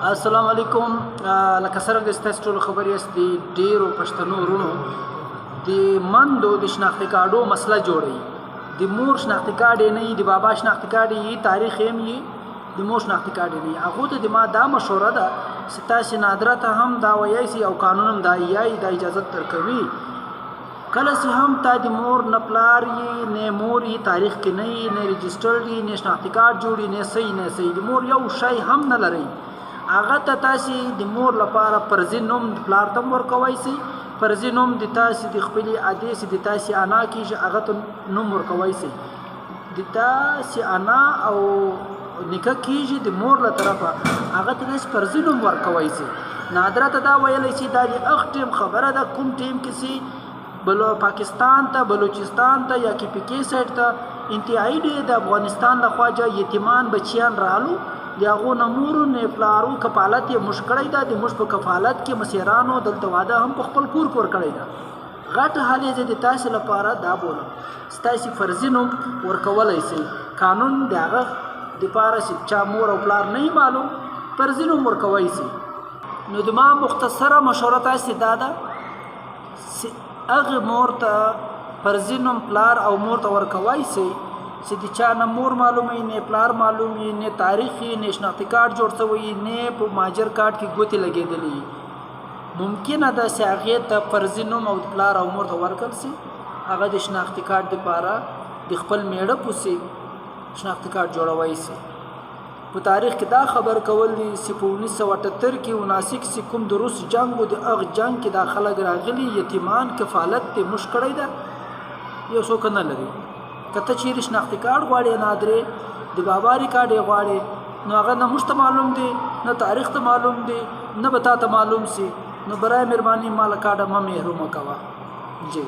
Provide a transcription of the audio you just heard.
السلام علیکم. لکه څرنګه ستاسو ټول خبرې است د ډیرو پښتنو ورونو د مندو د شناختی کارډو مسله جوړي. د مور شناختی کارډ نه د بابا شناختی کارډ یې تاریخ هم یې د مور شناختی کارډ نه هغه ته د ما دا مشوره ده چې تاسو نادره ته هم دا وایي سي او قانون هم دا یې د اجازه درکوي کله چې هم تا د مور نه پلار یې نه مور یې تاریخ کې نه رجسټر یې نه شناختی کارډ جوړي نه صحیح د مور یو شی هم نه لري هغه ته تاسو د مور لپاره فرضي نوم د پلار تم ورکوي سي فرضي نوم د تاسو د خپل عادي سي د تاسو انا کیږي هغه ته نوم ورکوي سي د تاسو انا او نکاح کیږي د مور له طرفه هغه ته فرضي نوم ورکوي سي. نادره ته دا ویلی سي دا د اخ ټیم خبره ده کوم ټیم کې سي بلو پاکستان ته بلوچستان ته یا کې پی سایډ ته انتهایی د افغانستان لخوا یتیمان بچیان رالو یاغو نمورو نه پلارو کفالت یې مشکړی دا د مش په کفالت کې مسیرانو دلته واده هم په خپل کور کړی دا غټ حالې چې د تاسو لپاره دا بولم ستاسو فرضي نوم ورکولای شي قانون دغه د پاره چې چا مور او پلار نه معلوم فرضي نوم ورکوي شي. نو د ما مختصره مشوره تاسو دا ده اغه مور ته فرضي نوم پلار او مور ته ورکوي شي چې د چا نه مور معلومه نه پلار معلومه نه تاریخي نه شناختی کارت جوړ شوی نه په ماجر کارت کې ګوتې لګېدلې ممکنه ده چې هغې ته فرضي نوم او پلار او مور ته ورکړل شي هغه د شناختی کارت دپاره د خپل میړه پسې شناختی کارت جوړوی شي. په تاریخ کې دا خبر کول دي چې په 1978 کې 79 کې کوم د روس جنګ و د هغه جنګ کې دا خلک راغلي یتیمان کفالت ته مشکړی ده یو څوک نه لري کته چیرې شناختی کارت غواړي نادرې د بابا ریکارډ یې غواړي نو هغه نه موږ ته معلوم دی نه تاریخ ته معلوم دی نه به تا ته معلوم سي نو برای مهرباني مال کارډ مه محرومه کوه. جی